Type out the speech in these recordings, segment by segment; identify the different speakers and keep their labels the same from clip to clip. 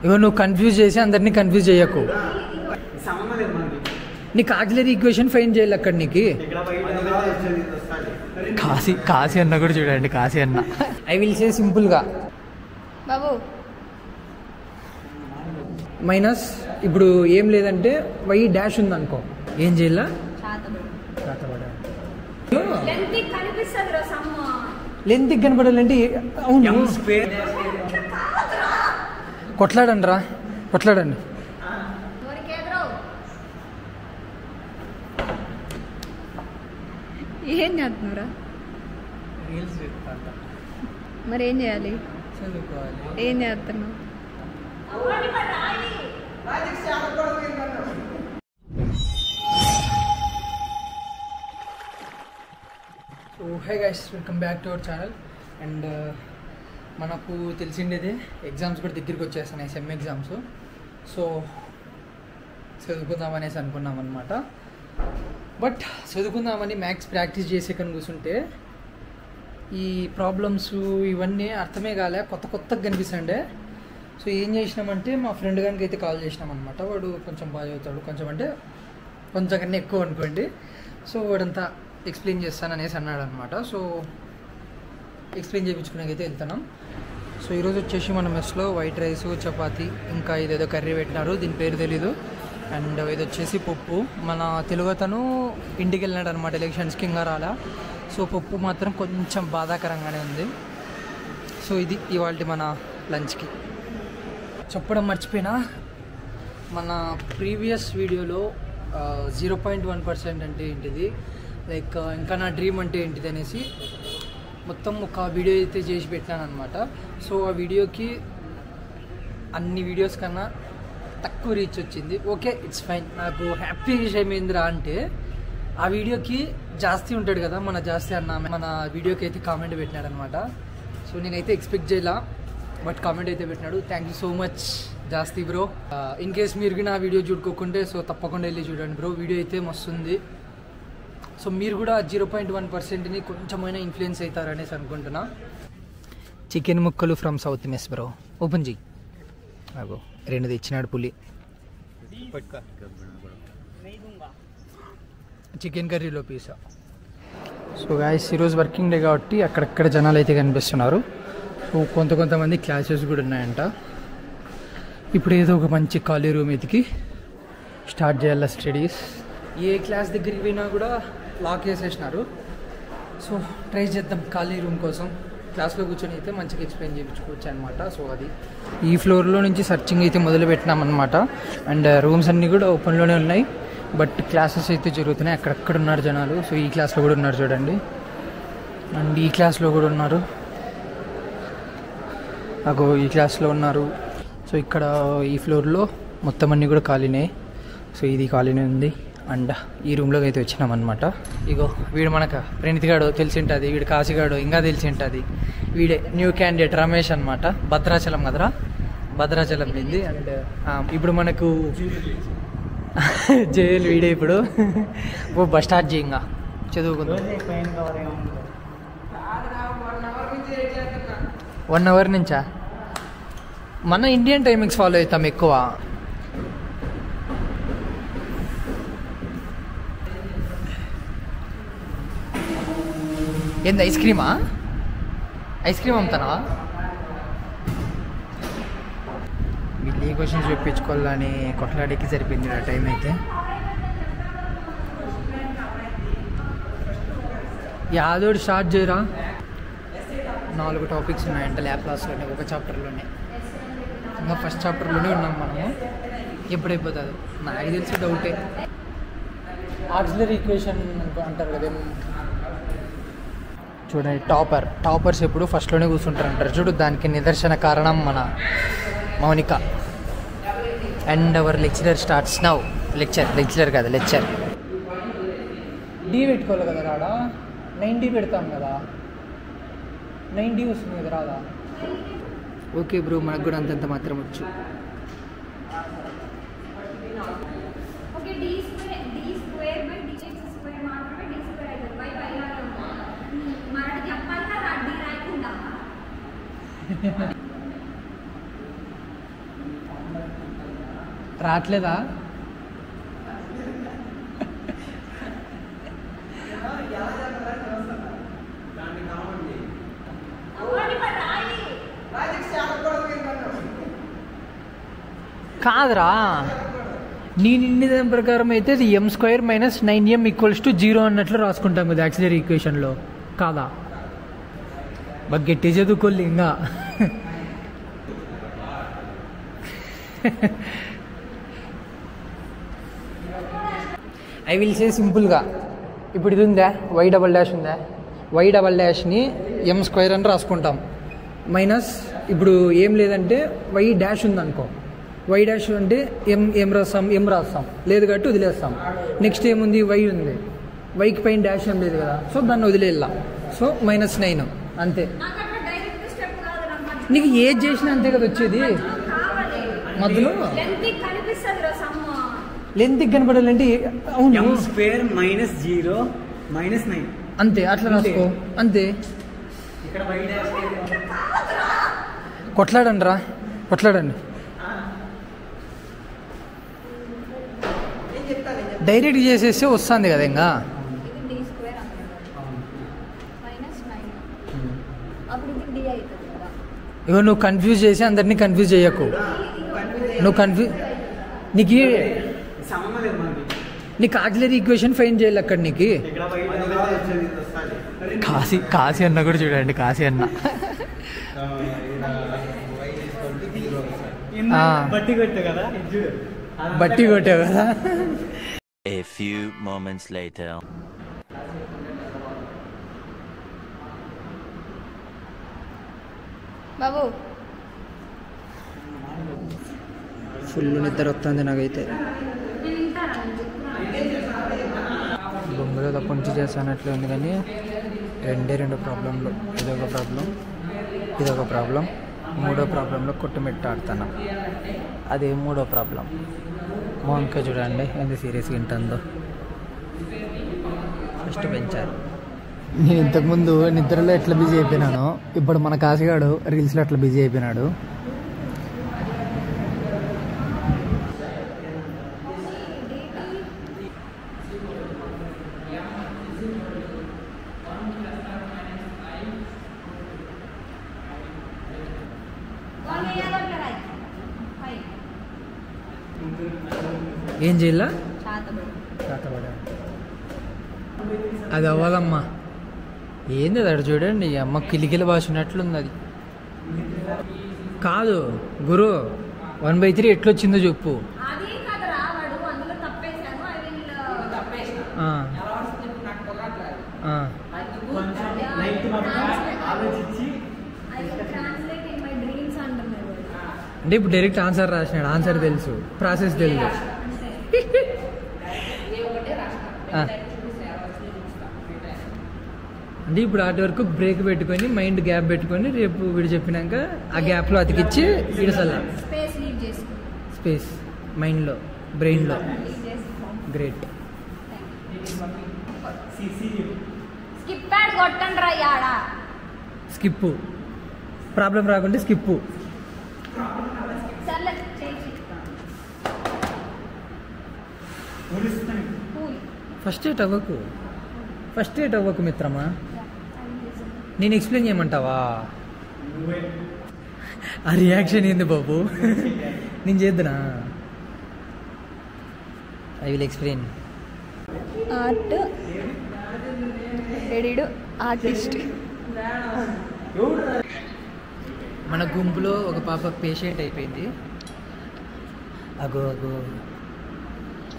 Speaker 1: ఇగో నువ్వు కన్ఫ్యూజ్ చేసి అందరినీ కన్ఫ్యూజ్ చేయకు. నీకు ఆక్సిలరీ ఈక్వేషన్ ఫైండ్ చేయాలి అక్కడ నీకు. కాశీ అన్న కూడా చూడండి, కాశీ అన్న. ఐ విల్ సే సింపుల్గా
Speaker 2: బాబు
Speaker 1: మైనస్ ఇప్పుడు ఏం లేదంటే వై డాష్ ఉంది అనుకో, ఏం చేయాల లెంత్ కనపడాలంటే అవును కొట్లాడండి రా, కొట్లాడండి.
Speaker 2: ఏం చేస్తున్నారా? మరి ఏం చేయాలి? ఏం చేస్తున్నావు?
Speaker 1: So hi guys, welcome back to our channel. And మనకు తెలిసిండేదే ఎగ్జామ్స్ కూడా దగ్గరికి వచ్చేస్తున్నాయి, సెమ్ ఎగ్జామ్స్. సో చదువుకుందామనేసి అనుకున్నాం అనమాట. బట్ చదువుకుందామని మ్యాథ్స్ ప్రాక్టీస్ చేసే కని కూర్చుంటే ఈ ప్రాబ్లమ్స్ ఇవన్నీ అర్థమే కాలే, కొత్త కొత్తగా కనిపిస్తుండే. సో ఏం చేసినామంటే మా ఫ్రెండ్ గారికి అయితే కాల్ చేసినాం అనమాట. వాడు కొంచెం బాగా చదువుతాడు, కొంచెం అంటే కొంచెం కన్నా ఎక్కువ అనుకోండి. సో వాడంతా ఎక్స్ప్లెయిన్ చేస్తాననేసి అన్నాడు అనమాట. సో ఎక్స్ప్లెయిన్ చేయించుకునేకైతే వెళ్తున్నాం. సో ఈరోజు వచ్చేసి మన మెస్లో వైట్ రైస్, చపాతి, ఇంకా ఇదేదో కర్రీ పెట్టినారు, దీని పేరు తెలీదు. అండ్ ఇది వచ్చేసి పప్పు. మన తెలుగు అతను ఇంటికి వెళ్ళినాడు అనమాట ఎలక్షన్స్కి, ఇంకా రాలా. సో పప్పు మాత్రం కొంచెం బాధాకరంగానే ఉంది. సో ఇది ఇవాళ మన లంచ్కి. చెప్పడం మర్చిపోయినా, మన ప్రీవియస్ వీడియోలో 0.1% అంటే ఏంటిది, లైక్ ఇంకా నా డ్రీమ్ అంటే ఏంటిది అనేసి మొత్తం ఒక వీడియో అయితే చేసి పెట్టాను అనమాట. సో ఆ వీడియోకి అన్ని వీడియోస్ కన్నా తక్కువ రీచ్ వచ్చింది. Okay, it's fine. నాకు హ్యాపీ విషయం ఏందిరా అంటే ఆ వీడియోకి జాస్తి ఉంటాడు కదా మన జాస్తి అన్న, మన వీడియోకి అయితే కామెంట్ పెట్టినాడు అనమాట. సో నేనైతే ఎక్స్పెక్ట్ చేయాల, బట్ కామెంట్ అయితే పెట్టినాడు. Thank you so much Jasti bro. In case మీరు నా వీడియో చూడుకోకుంటే సో తప్పకుండా వెళ్ళి చూడండి బ్రో, వీడియో అయితే మస్తుంది. సో మీరు కూడా 0.1%ని కొంచెమైనా ఇన్ఫ్లుయెన్స్ అవుతారనేసి అనుకుంటున్నా. చికెన్ ముక్కలు from south mess bro. Open చెయ్యి. అగో 2 తెచ్చినాడు పులి. చికెన్ కర్రీలో పీసా. సో గాయస్, ఈరోజు వర్కింగ్ డే కాబట్టి అక్కడక్కడ జనాలు అయితే కనిపిస్తున్నారు. సో కొంతమంది క్లాసెస్ కూడా ఉన్నాయంట. ఇప్పుడు ఏదో ఒక మంచి ఖాళీ రూమ్ ఎతికి స్టార్ట్ చేయాలి స్టడీస్. ఏ క్లాస్ దగ్గరికి పోయినా కూడా లాక్ చేసేసినారు. సో ట్రై చేద్దాం ఖాళీ రూమ్ కోసం. క్లాస్లో కూర్చొని అయితే మంచిగా ఎక్స్ప్లెయిన్ చేయించుకోవచ్చు అనమాట. సో అది ఈ ఫ్లోర్లో నుంచి సర్చింగ్ అయితే మొదలు పెట్టినాం అనమాట. అండ్ రూమ్స్ అన్నీ కూడా ఓపెన్లోనే ఉన్నాయి, బట్ క్లాసెస్ అయితే జరుగుతున్నాయి. అక్కడక్కడ ఉన్నారు జనాలు. సో ఈ క్లాస్లో కూడా ఉన్నారు చూడండి, అండ్ ఈ క్లాస్లో కూడా ఉన్నారు. అగో ఈ క్లాస్లో ఉన్నారు. సో ఇక్కడ ఈ ఫ్లోర్లో మొత్తం అన్నీ కూడా ఖాళీనే. సో ఇది ఖాళీనే ఉంది. అండ్ ఈ రూమ్లోకి అయితే వచ్చినాం అనమాట. ఇగో వీడు మనకు ప్రణితిగాడు తెలిసి ఉంటుంది, వీడు కాశీగాడు ఇంకా తెలిసి ఉంటుంది. వీడే న్యూ క్యాండిడేట్ రమేష్ అనమాట. భద్రాచలం కదరా, భద్రాచలం నింది. అండ్ ఇప్పుడు మనకు జైలు వీడే. ఇప్పుడు బస్ స్టార్ట్ చేయంగా చదువుకుందాం. 1 అవర్ నుంచా? మన ఇండియన్ టైమింగ్స్ ఫాలో అవుతాం ఎక్కువ. ఏంది ఐస్ క్రీమా? ఐస్ క్రీమ్ అమ్ముతానా? వీళ్ళు ఏ క్వశ్చన్స్ చూపించుకోవాలని కొట్లాడికి సరిపోయింది ఆ టైం అయితే. యాదోడు స్టార్ట్ చేయరా. 4 టాపిక్స్ ఉన్నాయంట ల్యాబ్ క్లాస్లోనే, ఒక చాప్టర్లోనే. ఇంకా ఫస్ట్ చాప్టర్లోనే ఉన్నాం మనము. ఎప్పుడైపోతుంది నాకు తెలిసి డౌటే. ఆక్సిలరీ ఈక్వేషన్ అంటారు కదా చూడండి. టాపర్స్ ఎప్పుడు ఫస్ట్లోనే కూర్చుంటారు అంటారు చూడు, దానికి నిదర్శన కారణం మన Mounika. And hour lecturer starts now. Lecturer కదా, లెక్చర్. డీ పెట్టుకోవాలి కదా రాడా, 90 పెడతాం కదా, 90 వస్తుంది కదా రాదా. ఓకే బ్రో, మనకు కూడా అంతంత మాత్రం వచ్చు. రావట్లేదా? కాదురా, నేను ఇన్ని దాని ప్రకారం అయితే అది m² - 9m = 0 అన్నట్లు రాసుకుంటాం కదా యాక్సిలరీ ఈక్వేషన్లో, కాదా? బాగా గట్టి చదువుకోలే ఇంకా. ఐ విల్ సే సింపుల్గా, ఇప్పుడు ఇది ఉందా y" ఉందా, y"ని m² అని రాసుకుంటాం. మైనస్ ఇప్పుడు ఏం లేదంటే y' ఉందనుకో, y' అంటే ఏం రాస్తాం లేదు కాబట్టి వదిలేస్తాం. నెక్స్ట్ ఏముంది, y ఉంది, వైకి పైన డాష్ ఏం లేదు కదా, సో దాన్ని వదిలేద్దాం. సో -9 అంతే. నీకు ఏది చేసినా అంతే కదా వచ్చేది. మధ్యలో లెంత్ కనపడాలంటే అవును
Speaker 3: m² - 0 - 9
Speaker 1: అంతే, అట్లా రాసుకో అంతే. కొట్లాడండి రా, కొట్లాడండి. డైరెక్ట్ చేసేస్తే వస్తుంది కదా ఇంకా. ఇగో నువ్వు కన్ఫ్యూజ్ చేసి అందరినీ కన్ఫ్యూజ్ చేయకు. నువ్వు నీకు ఆక్సిలరీ ఈక్వేషన్ ఫైన్ చేయాలి అక్కడ. నీకు కాశీ అన్న కూడా చూడండి, కాశీ అన్న బట్టి కొట్టావు కదా.
Speaker 4: A few moments later.
Speaker 2: Babu
Speaker 1: full నిద్ర వస్తుంది నాకైతే. బొమ్మలో తప్ప నుంచి చేస్తానట్లు ఉంది కానీ రెండు ప్రాబ్లంలు, ఇదొక ప్రాబ్లం, మూడో ప్రాబ్లంలో కొట్టుమిట్టాడుతాను. అదే మూడో ప్రాబ్లం. మోంక చూడండి ఎంత సీరియస్గా ఉంటుందో. ఫస్ట్ పెంచారు. నేను ఇంతకుముందు నిద్రలో ఎట్లా బిజీ అయిపోయినాను, ఇప్పుడు మన కాశీగాడు రీల్స్లో అట్లా బిజీ అయిపోయినాడు. ఏం చేయాల, అది అవ్వాలమ్మా. ఏంది అది చూడండి, అమ్మ కిలికిల భాషనట్లుంది అది. కాదు గురు, 1/3 ఎట్లొచ్చిందో చెప్పు. అంటే ఇప్పుడు డైరెక్ట్ ఆన్సర్ రాసినాడు, ఆన్సర్ తెలుసు, ప్రాసెస్ తెలుసు. అంటే ఇప్పుడు ఆటి వరకు బ్రేక్ పెట్టుకొని మైండ్ గ్యాప్ పెట్టుకొని రేపు వీడు చెప్పినాక ఆ గ్యాప్లో అతికిచ్చి విడసల్లా స్పేస్ మైండ్లో, బ్రెయిన్లో. గ్రేట్. స్కిప్పు ప్రాబ్లం రాకుంటే స్కిప్పు. ఫస్ట్ ఎయిట్ అవ్వకు మిత్రమా. నేను ఎక్స్ప్లెయిన్ చేయమంటావా? ఆ రియాక్షన్ ఏంది బాబు? నేను చేద్దునా? I will explain.
Speaker 2: ఆర్టిస్ట్.
Speaker 1: మన గుంపులో ఒక పాప పేషెంట్ అయిపోయింది. అగో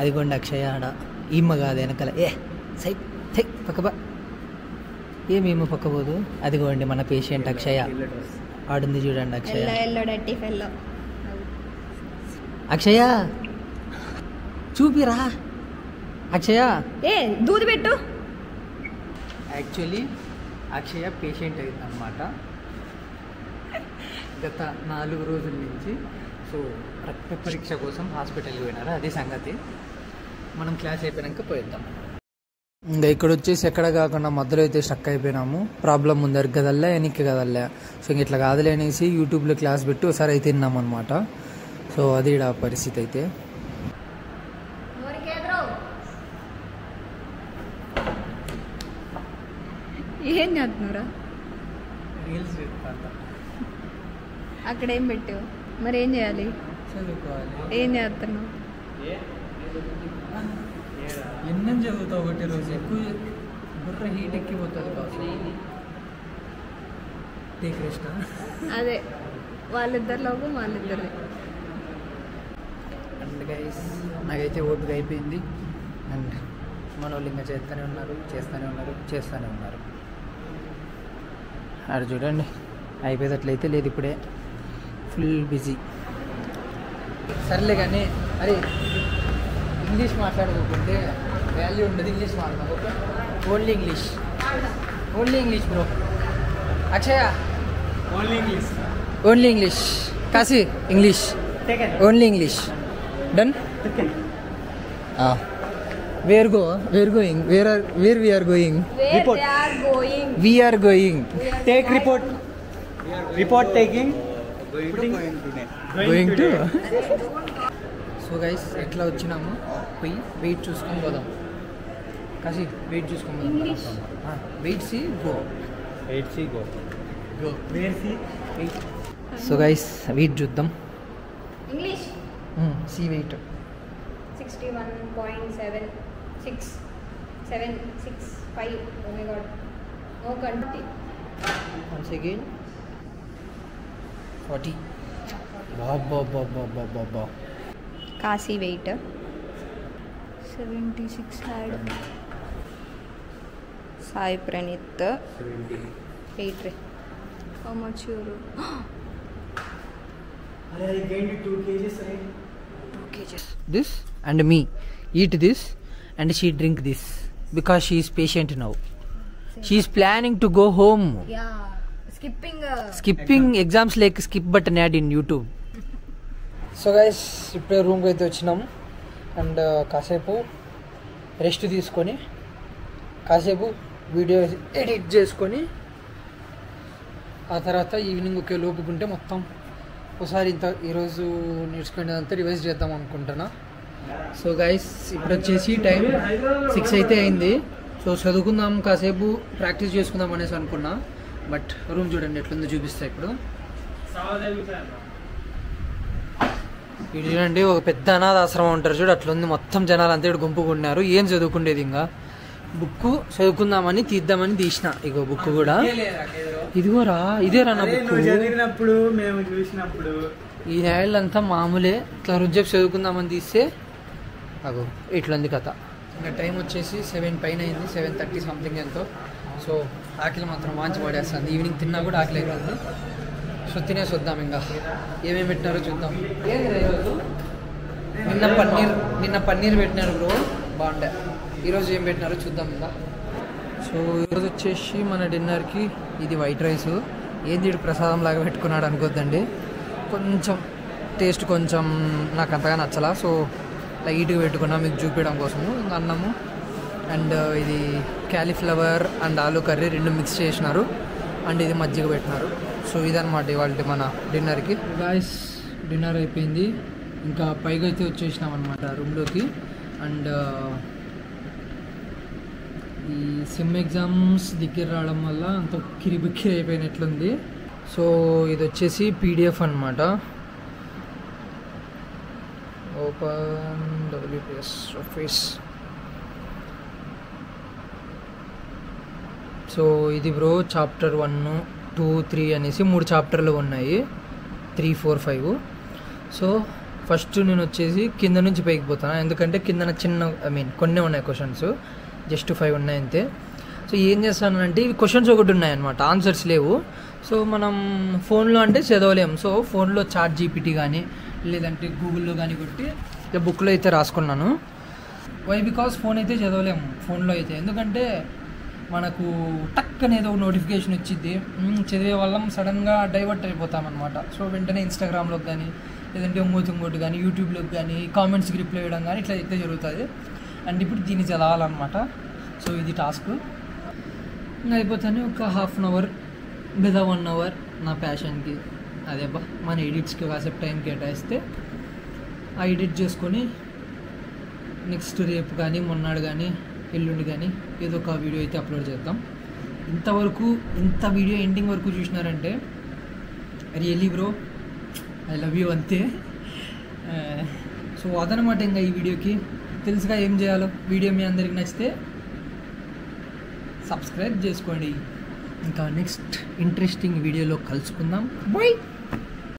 Speaker 1: అదిగోండి అక్షయ ఆడ. ఈమ్మ కాదు వెనకాల. సైట్ పక్కబా. ఏమేమో పక్కపోదు. అదిగోండి మన పేషెంట్ అక్షయ ఆడుంది చూడండి. అక్షయ చూపిరా. అక్షయ
Speaker 2: దూది పెట్టు.
Speaker 1: యాక్చువల్లీ అక్షయ పేషెంట్ అయింది అన్నమాట గత 4 రోజుల నుంచి. సో రక్త పరీక్ష కోసం హాస్పిటల్కి పోయినారు. అదే సంగతి. మనం క్లాస్ అయిపోయాక పోయిద్దాం. ఇంకా ఇక్కడ వచ్చేసి ఎక్కడ కాకుండా మధ్యలో అయితే స్టక్ అయిపోయినాము. ప్రాబ్లం ముందరికి కదల్లా, వెనక్కి కదల్లా. సో ఇంక ఇట్లా కాదులే అనేసి యూట్యూబ్లో క్లాస్ పెట్టి ఒకసారి అయితే విన్నామన్నమాట. సో అది ఈడ పరిస్థితి అయితే.
Speaker 2: ఏం చేస్తున్నారా?
Speaker 1: రీల్స్ చెప్తా.
Speaker 2: అక్కడ ఏం పెట్టావు? మరి ఏం చేయాలి?
Speaker 1: చదువుకోవాలి.
Speaker 2: ఏం చేస్తున్నావు?
Speaker 1: ఎన్నం చదువుతావు ఒకటి రోజు ఎక్కువ బుర్ర హీట్ ఎక్కిపోతుంది కాదు. Take rest.
Speaker 2: అదే వాళ్ళిద్దరు లోపం వాళ్ళిద్దరు.
Speaker 1: అండ్ గైస్ నాకైతే ఓపిక అయిపోయింది. అండ్ మన వాళ్ళు ఇంకా చేస్తూనే ఉన్నారు. ఆడ చూడండి అయిపోయేటట్లయితే లేదు, ఇప్పుడే ఫుల్ బిజీ. సర్లే కానీ అరే ఇంగ్లీష్ మాట్లాడుకోకుంటే వాల్యూ ఉండదు. ఇంగ్లీష్ మాట్లాడదాం. Okay, only English bro. Akshaya only English. Kashi English, only English. Done. Where going, where we are going. We are going.
Speaker 3: Take report taking.
Speaker 1: Going to. So guys ఎట్లా వచ్చినాము, పోయి wait చూసుకొని పోదాం. కాశీ వెయిట్ చూసుకొని పోదాం. Weight see go.
Speaker 3: Where see?
Speaker 1: So guys weight చూద్దాం.
Speaker 2: English
Speaker 1: see weight
Speaker 2: 61.765. Oh my god. No country.
Speaker 1: once again 40. Baba
Speaker 2: Kashi weight 76 had. Sai Praneeth 8. How much you?
Speaker 3: I gained 2 kgs, right?
Speaker 1: 2 kgs. This and me eat this and she drink this because she is patient now. She is planning to go home.
Speaker 2: Yeah.
Speaker 1: Skipping exams like skip button ad in YouTube. So guys ఇప్పుడే రూమ్కి అయితే వచ్చినాం. And కాసేపు rest తీసుకొని కాసేపు video edit చేసుకొని ఆ తర్వాత ఈవినింగ్ ఒకే లోపుకుంటే మొత్తం ఒకసారి ఇంత ఈరోజు నేర్చుకునేదంతా రివైజ్ చేద్దాం అనుకుంటున్నా. సో గైస్ ఇప్పుడు వచ్చేసి టైం 6 అయితే అయింది. సో చదువుకుందాం, కాసేపు ప్రాక్టీస్ చేసుకుందాం అనేసి అనుకున్నా. బట్ రూమ్ చూడండి ఎట్లుందో చూపిస్తా ఇప్పుడు. ఇది చూడండి, ఒక పెద్ద అనాథాశ్రమం ఉంటారు చూడు, అట్లుంది. మొత్తం జనాలు అంతా ఇక్కడ గుంపుకున్నారు. ఏం చదువుకుండేది, ఇంకా బుక్ చదువుకుందామని తీద్దామని తీసిన. ఇగో బుక్ కూడా ఇదిగోరా, ఇదేరా నా బుక్.
Speaker 3: చదివినప్పుడు మేము చూసినప్పుడు
Speaker 1: ఈ నేళ్ళంతా మామూలే. ఇట్లా రుజెప్ చదువుకుందామని తీస్తే అగో ఇట్లుంది కథ. ఇంకా టైం వచ్చేసి 7 పైన అయింది, 7:30 సంథింగ్ ఎంతో. సో ఆకలి మాత్రం వాంచి పడేస్తుంది. ఈవినింగ్ తిన్నా కూడా ఆకలి అవుతుంది. సో తినేసి వద్దాం. ఇంకా ఏమేమి పెట్టినారో చూద్దాం. ఈరోజు నిన్న పన్నీర్ పెట్టినారు బ్రో, బాగుండే. ఈరోజు ఏం పెట్టినారో చూద్దాం. ఇంకా సో ఈరోజు వచ్చేసి మన డిన్నర్కి ఇది వైట్ రైస్. ఏంది ఇటు ప్రసాదం లాగా పెట్టుకున్నాడు అనుకోద్దండి. కొంచెం టేస్ట్ కొంచెం నాకు అంతగా నచ్చలా. సో లైట్గా పెట్టుకున్నా మీకు చూపించడం కోసము. ఇంకా అన్నము అండ్ ఇది cauliflower and aloo curry 2 mix చేసినారు. అండ్ ఇది మజ్జిగ పెట్టినారు. సో ఇదన్నమాట ఇవాళ మన డిన్నర్కి. గాయస్ డిన్నర్ అయిపోయింది. ఇంకా పైగా అయితే వచ్చేసినాం అనమాట రూమ్లోకి. అండ్ ఈ సిమ్ ఎగ్జామ్స్ దగ్గర రావడం వల్ల అంత కిరిబిక్కిరి అయిపోయినట్లుంది. సో ఇది వచ్చేసి పీడిఎఫ్ అనమాట. Open WPS office. సో ఇది బ్రో చాప్టర్ 1, 2, 3 అనేసి 3 చాప్టర్లు ఉన్నాయి. 3, 4, 5. సో ఫస్ట్ నేను వచ్చేసి కింద నుంచి పైకి పోతాను. ఎందుకంటే కింద చిన్న కొన్ని ఉన్నాయి క్వశ్చన్స్, జస్ట్ 5 ఉన్నాయి అంతే. సో ఏం చేస్తానంటే ఇవి క్వశ్చన్స్ ఒకటి ఉన్నాయన్నమాట, ఆన్సర్స్ లేవు. సో మనం ఫోన్లో అంటే చదవలేము. సో ఫోన్లో చాట్ జీపీటీ కానీ లేదంటే గూగుల్లో కానీ కొట్టి బుక్లో అయితే రాసుకున్నాను. వై బికాస్ ఫోన్ అయితే చదవలేము ఫోన్లో అయితే. ఎందుకంటే మనకు టక్ అనేది ఒక నోటిఫికేషన్ వచ్చింది, చదివే వాళ్ళం సడన్గా డైవర్ట్ అయిపోతామన్నమాట. సో వెంటనే ఇన్స్టాగ్రామ్లోకి కానీ లేదంటే ఇంకోటి కానీ యూట్యూబ్లోకి కానీ కామెంట్స్కి రిప్లై ఇవ్వడం కానీ ఇట్లా అయితే జరుగుతుంది. అండ్ ఇప్పుడు దీన్ని చదవాలన్నమాట. సో ఇది టాస్క్. ఇంకా అయిపోతానే ఒక ½ అన్ అవర్ లేదా 1 అవర్ నా ప్యాషన్కి అదేబ్బా మన ఎడిట్స్కి కాసేపు టైం కేటాయిస్తే ఆ ఎడిట్ చేసుకొని నెక్స్ట్ రేపు కానీ మొన్నాడు కానీ ఎల్లుండి కానీ ఏదో ఒక వీడియో అయితే అప్లోడ్ చేద్దాం. ఇంతవరకు ఇంత వీడియో ఎండింగ్ వరకు చూసినారంటే really bro I love you అంతే. సో అదనమాట ఇంకా ఈ వీడియోకి తెలుసుగా ఏం చేయాలో. వీడియో మీ అందరికి నచ్చితే సబ్స్క్రైబ్ చేసుకోండి. ఇంకా నెక్స్ట్ ఇంట్రెస్టింగ్ వీడియోలో కలుసుకుందాం. బై.